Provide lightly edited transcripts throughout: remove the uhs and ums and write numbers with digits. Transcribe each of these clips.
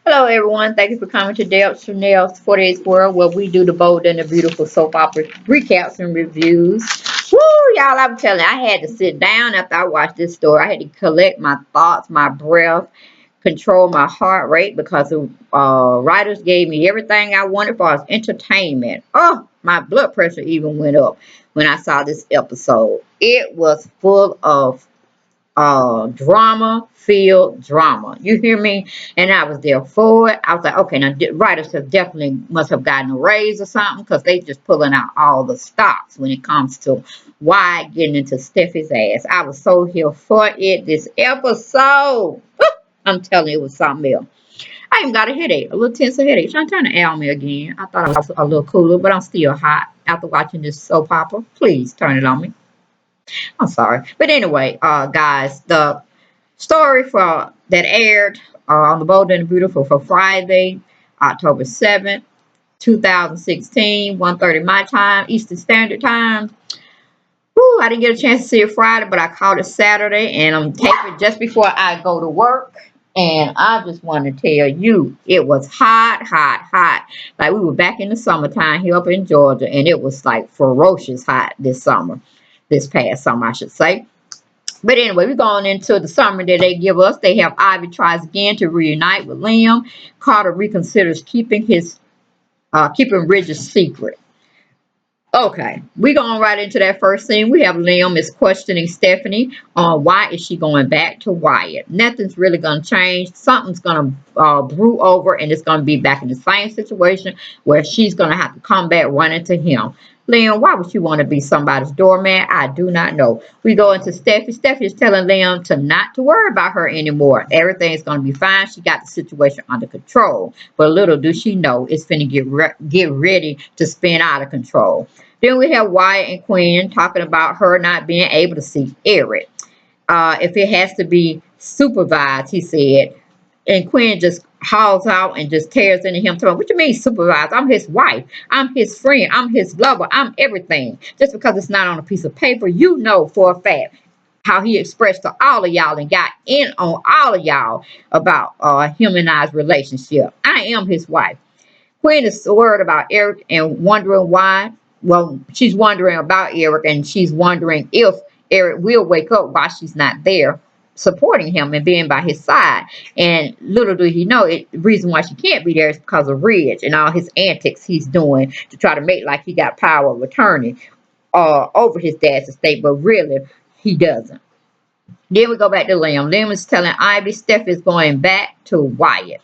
Hello, everyone. Thank you for coming to Dale Chanel's 48th World, where we do the bold and the beautiful soap opera recaps and reviews. Woo, y'all! I'm telling you, I had to sit down after I watched this story. I had to collect my thoughts, my breath, control my heart rate because the writers gave me everything I wanted for as entertainment. Oh, my blood pressure even went up when I saw this episode. It was full of drama filled drama. You hear me? And I was there for it. I was like, okay, now writers have definitely must have gotten a raise or something because they just pulling out all the stops when it comes to Wyatt getting into Steffy's ass. I was so here for it this episode. I'm telling you, it was something else. I even got a headache, a little tense headache. Trying to ail me again. I thought I was a little cooler, but I'm still hot after watching this soap opera. Please turn it on me. I'm sorry. But anyway, guys, the story for that aired on the Bold and the Beautiful for Friday, October 7th, 2016, 1:30 my time, Eastern Standard Time. Woo, I didn't get a chance to see it Friday, but I caught it Saturday, and I'm taping just before I go to work. And I just want to tell you, it was hot, hot, hot. Like we were back in the summertime here up in Georgia, and it was like ferocious hot this summer, this past summer, I should say. But anyway, we're going into the summary that they give us. They have Ivy tries again to reunite with Liam. Carter reconsiders keeping Ridge's secret. Okay, we're going right into that first scene. We have Liam is questioning Stephanie on why is she going back to Wyatt. Nothing's really going to change. Something's going to brew over, and it's going to be back in the same situation where she's going to have to come back running to him. Liam, why would you want to be somebody's doormat? I do not know. We go into Steffy. Steffy is telling Liam to not to worry about her anymore. Everything's going to be fine. She got the situation under control. But little does she know it's finna get ready to spin out of control. Then we have Wyatt and Quinn talking about her not being able to see Eric. If it has to be supervised, he said. And Quinn just hauls out and just tears into him. What you mean supervised? I'm his wife. I'm his friend. I'm his lover. I'm everything. Just because it's not on a piece of paper, you know for a fact how he expressed to all of y'all and got in on all of y'all about him and I's relationship. I am his wife. Quinn is worried about Eric and wondering why. Well, she's wondering about Eric and she's wondering if Eric will wake up while she's not there supporting him and being by his side. And little do he know, the reason why she can't be there is because of Ridge and all his antics he's doing to try to make like he got power of attorney over his dad's estate, but really he doesn't. Then we go back to Liam. Liam is telling Ivy Steph is going back to Wyatt.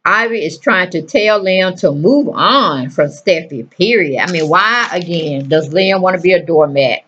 Ivy is trying to tell Liam to move on from Steffy, period. I mean, why, again, does Liam want to be a doormat?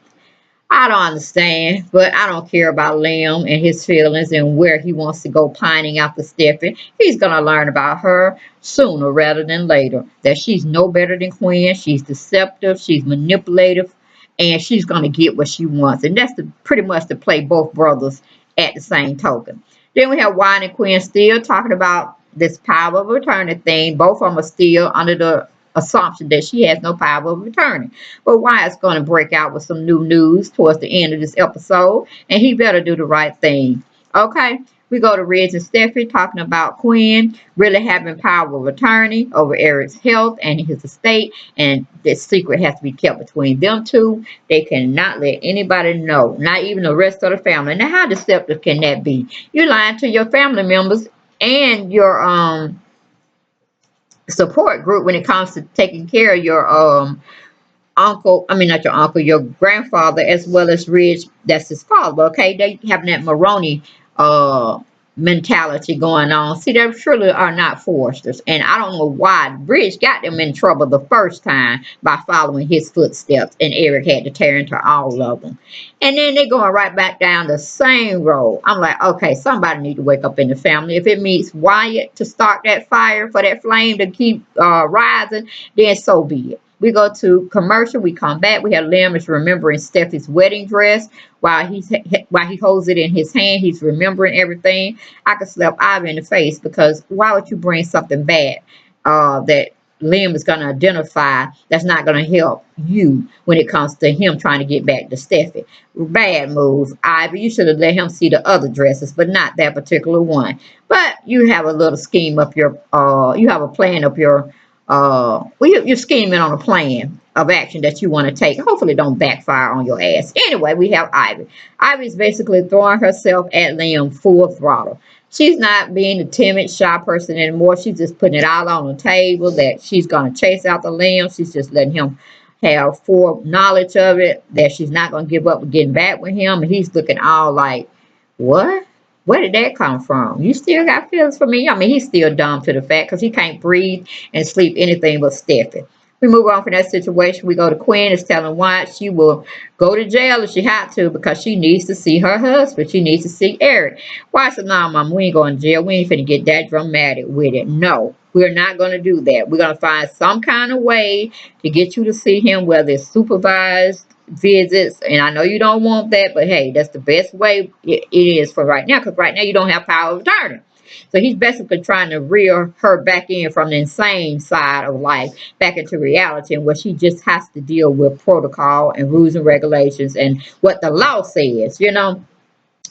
I don't understand, but I don't care about Liam and his feelings and where he wants to go pining after Steffy. He's going to learn about her sooner rather than later, that she's no better than Quinn. She's deceptive, she's manipulative, and she's going to get what she wants. And that's pretty much to play both brothers at the same token. Then we have Wyatt and Quinn still talking about this power of attorney thing. Both of them are still under the assumption that she has no power of attorney. But Wyatt's going to break out with some new news towards the end of this episode, and he better do the right thing. Okay, we go to Ridge and Steffy talking about Quinn really having power of attorney over Eric's health and his estate, and this secret has to be kept between them two. They cannot let anybody know, not even the rest of the family. Now, how deceptive can that be? You're lying to your family members and your support group when it comes to taking care of your uncle, I mean not your uncle, your grandfather, as well as Ridge, that's his father. Okay, they having that Maroney mentality going on. See, they surely are not Forresters, and I don't know why Ridge got them in trouble the first time by following his footsteps, and Eric had to tear into all of them. And then they're going right back down the same road. I'm like, okay, somebody need to wake up in the family. If it means Wyatt to start that fire for that flame to keep rising, then so be it. We go to commercial. We come back. We have Liam is remembering Steffi's wedding dress while he holds it in his hand. He's remembering everything. I could slap Ivy in the face because why would you bring something bad that Liam is going to identify that's not going to help you when it comes to him trying to get back to Steffy. Bad move, Ivy. You should have let him see the other dresses, but not that particular one. But you have a little scheme up your, you have a plan up your, well, you're scheming on a plan of action that you want to take. Hopefully, don't backfire on your ass. Anyway, we have Ivy. Ivy's basically throwing herself at Liam full throttle. She's not being a timid, shy person anymore. She's just putting it all on the table that she's going to chase out the Liam. She's just letting him have full knowledge of it, that she's not going to give up with getting back with him. And he's looking all like, what? Where did that come from? You still got feelings for me? I mean, he's still dumb to the fact because he can't breathe and sleep anything but Steffy. We move on from that situation. We go to Quinn. Is telling Wyatt she will go to jail if she had to because she needs to see her husband. She needs to see Eric. Wyatt said, no, Mom, we ain't going to jail. We ain't finna get that dramatic with it. No, we're not going to do that. We're going to find some kind of way to get you to see him, whether it's supervised visits. And I know you don't want that, but hey, that's the best way it is for right now, because right now you don't have power of attorney. So he's basically trying to reel her back in from the insane side of life back into reality, and where she just has to deal with protocol and rules and regulations and what the law says, you know.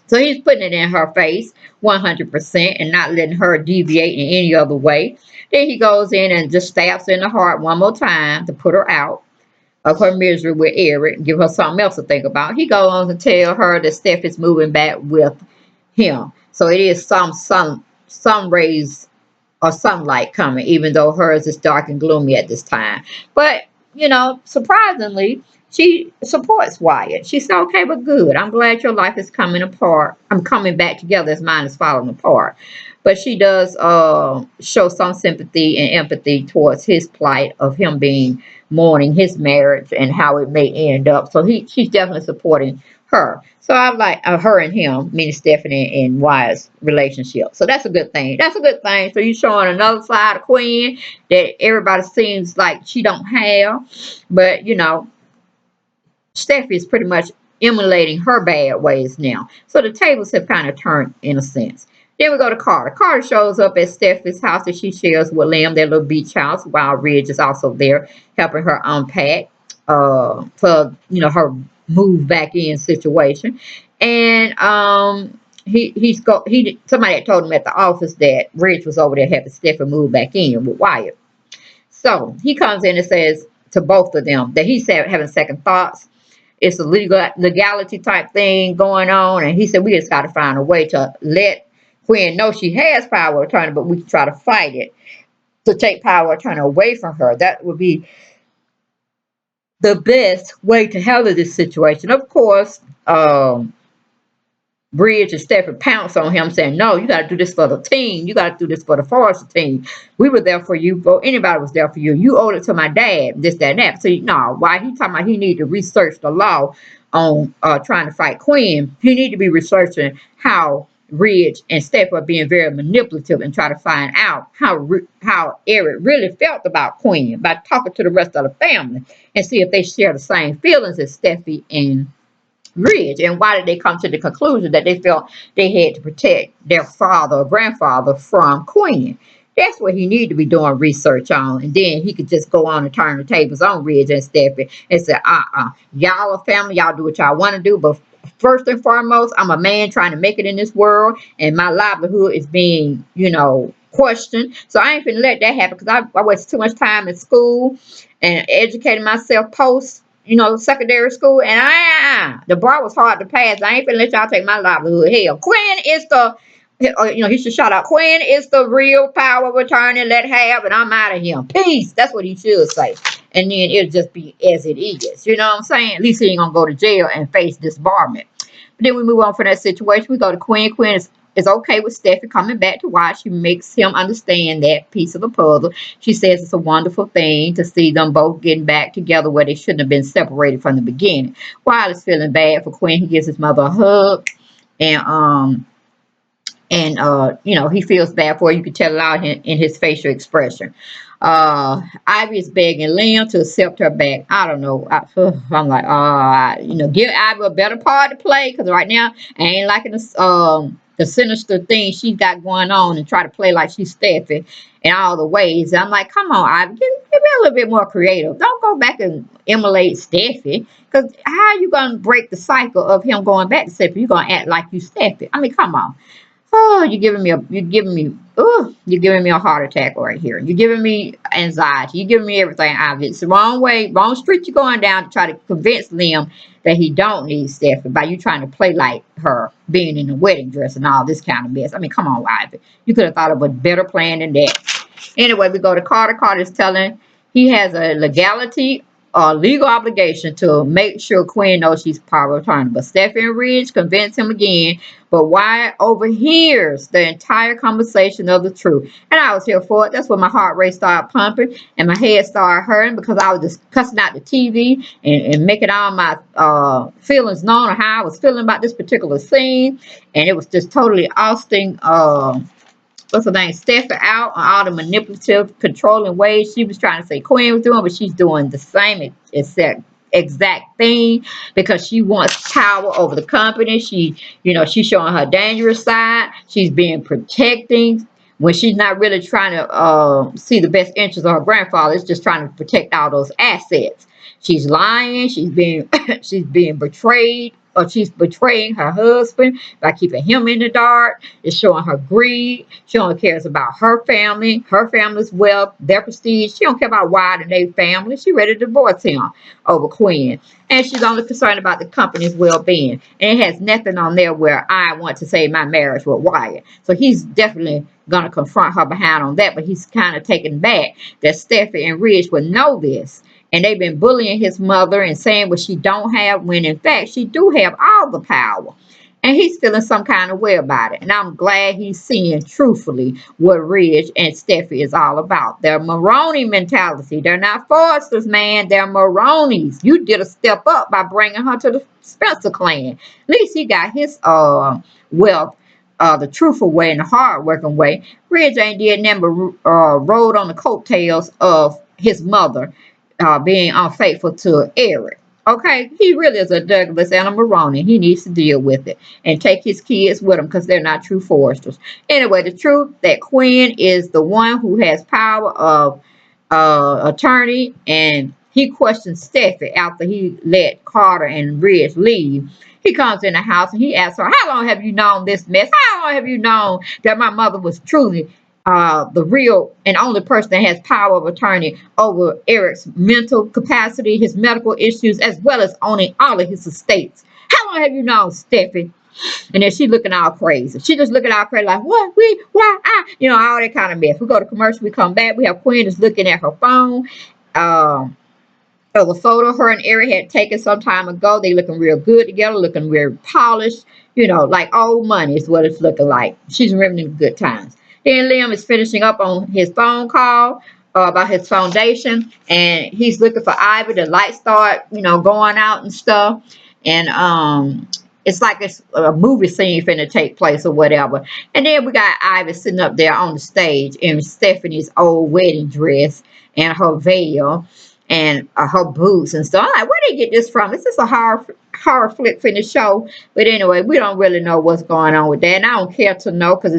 So he's putting it in her face 100% and not letting her deviate in any other way. Then he goes in and just stabs her in the heart one more time to put her out of her misery with Eric, give her something else to think about. He goes on to tell her that Steph is moving back with him. So it is some rays or sunlight coming, even though hers is dark and gloomy at this time. But, you know, surprisingly, she supports Wyatt. She said, okay, but good. I'm glad your life is coming apart. I'm coming back together as mine is falling apart. But she does show some sympathy and empathy towards his plight of him being mourning his marriage and how it may end up. So she's definitely supporting her. So I like her and him, meaning Stephanie and Wyatt's relationship. So that's a good thing. That's a good thing. So you're showing another side of Quinn that everybody seems like she don't have. But, you know, Steffi is pretty much emulating her bad ways now. So the tables have kind of turned in a sense. Then we go to Carter. Carter shows up at Steffi's house that she shares with Liam, their little beach house, while Ridge is also there helping her unpack for, you know, her move back in situation. And somebody had told him at the office that Ridge was over there helping Steffi move back in with Wyatt. So he comes in and says to both of them that he's having second thoughts. It's a legality type thing going on. And he said, we just got to find a way to let Quinn know she has power of attorney, but we can try to fight it to take power of attorney away from her. That would be the best way to handle this situation. Of course, Bridge and Stefford pounced on him saying, no, you got to do this for the team. You got to do this for the Forrester team. We were there for you. Before anybody was there for you. You owed it to my dad, this, that, and that. So, no, why he talking about he need to research the law on trying to fight Quinn. He need to be researching how Ridge and Steph are being very manipulative and try to find out how Eric really felt about Quinn by talking to the rest of the family and see if they share the same feelings as Steffi and Ridge. And why did they come to the conclusion that they felt they had to protect their father or grandfather from Quinn? That's what he needed to be doing research on. And then he could just go on and turn the tables on Ridge and Steffi and say, y'all are family, y'all do what y'all want to do, but first and foremost, I'm a man trying to make it in this world, and my livelihood is being, questioned. So I ain't finna let that happen because I wasted too much time in school and educating myself post, secondary school. And the bar was hard to pass. I ain't finna let y'all take my livelihood. Hell, Quinn is the, he should shout out, Quinn is the real power of attorney, let have, and I'm out of here. Peace. That's what he should say. And then it'll just be as it is. You know what I'm saying? At least he ain't gonna go to jail and face disbarment. But then we move on from that situation. We go to Quinn. Quinn is okay with Steffi coming back to watch. She makes him understand that piece of the puzzle. She says it's a wonderful thing to see them both getting back together where they shouldn't have been separated from the beginning. Wyatt is feeling bad for Quinn. He gives his mother a hug, and he feels bad for her. You can tell it out in his facial expression. Ivy is begging Liam to accept her back. I don't know. I'm like, give Ivy a better part to play, because right now I ain't liking the the sinister things she's got going on and try to play like she's Steffy in all the ways. And I'm like, come on, Ivy, give me a little bit more creative. Don't go back and emulate Steffy. Because how are you going to break the cycle of him going back to Steffy? You're going to act like you Steffy. I mean, come on. Oh, you're giving me a heart attack right here. You're giving me anxiety. You're giving me everything. It's the wrong way, wrong street you're going down to try to convince Liam that he don't need Steffy by you trying to play like her being in the wedding dress and all this kind of mess. I mean, come on, Ivy. You could have thought of a better plan than that. Anyway, we go to Carter. Carter's telling he has a legal obligation to make sure Quinn knows she's power of attorney. But Steffy and Ridge convince him again. But Wyatt overhears the entire conversation of the truth. And I was here for it. That's when my heart rate started pumping and my head started hurting because I was just cussing out the TV and making all my feelings known or how I was feeling about this particular scene. And it was just totally ousting what's her name, Steffy out on all the manipulative, controlling ways she was trying to say Quinn was doing, but she's doing the same exact thing because she wants power over the company. She's showing her dangerous side. She's being protecting when she's not really trying to see the best interests of her grandfather. It's just trying to protect all those assets. She's lying. She's being she's being betrayed, or she's betraying her husband by keeping him in the dark. It's showing her greed. She only cares about her family's wealth, their prestige. She don't care about Wyatt and their family. She ready to divorce him over Quinn. And she's only concerned about the company's well-being. And it has nothing on there where I want to save my marriage with Wyatt. So he's definitely going to confront her behind on that. But he's kind of taken back that Steffy and Ridge would know this. And they've been bullying his mother and saying what she don't have, when in fact she do have all the power. And he's feeling some kind of way about it. And I'm glad he's seeing truthfully what Ridge and Steffy is all about. They're Maroney mentality. They're not Forresters, man. They're Maroneys. You did a step up by bringing her to the Spencer clan. At least he got his wealth the truthful way and the hard-working way. Ridge ain't did nothing but rode on the coattails of his mother being unfaithful to Eric. Okay, he really is a Douglas and a Maroney. He needs to deal with it and take his kids with him because they're not true Forresters. Anyway, the truth that Quinn is the one who has power of attorney, and he questions Steffy after he let Carter and Ridge leave. He comes in the house and he asks her, "How long have you known this mess? How long have you known that my mother was truly the real and only person that has power of attorney over Eric's mental capacity, his medical issues, as well as owning all of his estates? How long have you known, Steffy?" And then she looking all crazy. She just looking all crazy like, what? All that kind of mess. We go to commercial, we come back. We have Quinn just looking at her phone. Of a photo her and Eric had taken some time ago. They looking real good together, looking real polished, like old money is what it's looking like. She's remembering good times. Then Liam is finishing up on his phone call about his foundation, and he's looking for Ivy. The lights start, going out and stuff. And it's like it's a movie scene finna take place or whatever. And then we got Ivy sitting up there on the stage in Stephanie's old wedding dress and her veil and her boots and stuff. I'm like, where did they get this from? Is this a horror flick finna show? But anyway, we don't really know what's going on with that, and I don't care to know because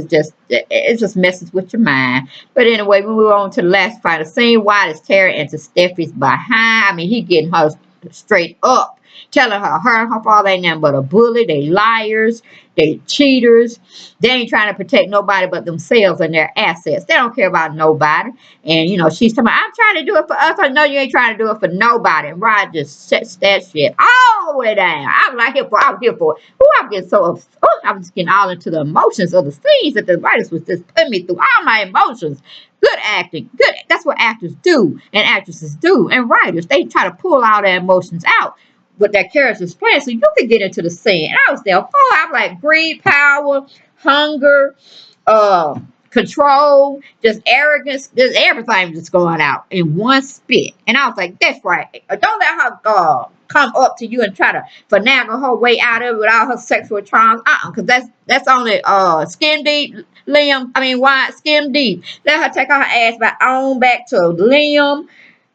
it just messes with your mind. But anyway, we move on to the last final scene. Wyatt is tearing into Steffy's behind. I mean, he getting her straight up, telling her and her father ain't nothing but a bully. They liars. They cheaters. They ain't trying to protect nobody but themselves and their assets. They don't care about nobody. And, she's talking about, I'm trying to do it for us. I know you ain't trying to do it for nobody. And Rod just sets that shit all the way down. I was here for it. Oh, I'm getting so upset. Oh, I'm just getting all into the emotions of the scenes that the writers was just putting me through all my emotions. Good acting. Good. That's what actors do and actresses do. And writers, they try to pull all their emotions out with that character's playing so you can get into the scene. And I was there. I'm like greed, power, hunger, control, just arrogance, just everything just going out in one spit. And I was like, that's right. Don't let her come up to you and try to finagle her way out of it with all her sexual charms. Because that's only skin deep. Wyatt, skin deep. Let her take her ass back on back to Liam.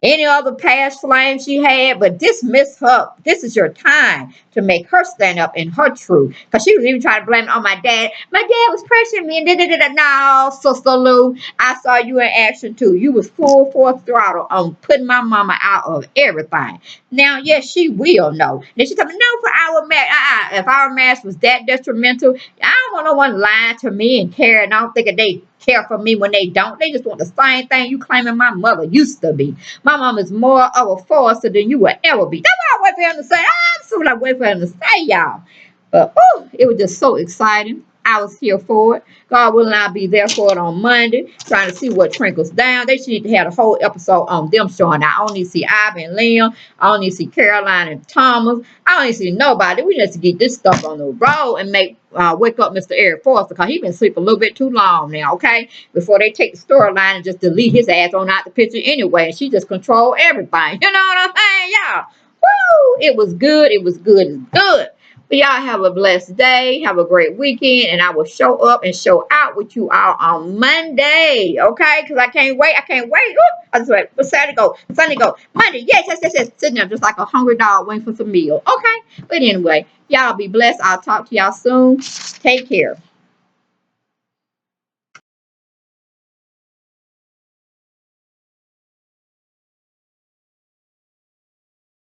any other past flames she had, but dismiss her. This is your time to make her stand up in her truth. Because she was even trying to blame it on my dad. My dad was pressuring me and da-da-da-da. No, Sister Lou, I saw you in action too. You was full force throttle on putting my mama out of everything. Now, yes, she will know. Then she told me, no, for our marriage. If our marriage was that detrimental, I don't want no one lying to me and caring. I don't think that they care for me when they don't. They just want the same thing you claiming my mother used to be. My mom is more of a Forrester than you will ever be. That's why I wait for him to say. That's what I wait for him to say, y'all. But it was just so exciting. I was here for it. God willing, I'll be there for it on Monday, trying to see what trickles down. They should need to have a whole episode on them showing. I only see Ivy and Liam. I only see Caroline and Thomas. I only see nobody. We just get this stuff on the road and make wake up Mr. Eric Forster because he been sleeping a little bit too long now, okay? Before they take the storyline and just delete his ass on out the picture anyway. And she just control everything. You know what I'm saying, y'all? Woo! It was good. It was good. It's good. But y'all have a blessed day. Have a great weekend. And I will show up and show out with you all on Monday. Okay? Because I can't wait. I can't wait. Ooh, I just wait. But Saturday go. Sunday go. Monday. Yes, yes, yes, yes. Sitting there just like a hungry dog waiting for some meal. Okay? But anyway, y'all be blessed. I'll talk to y'all soon. Take care.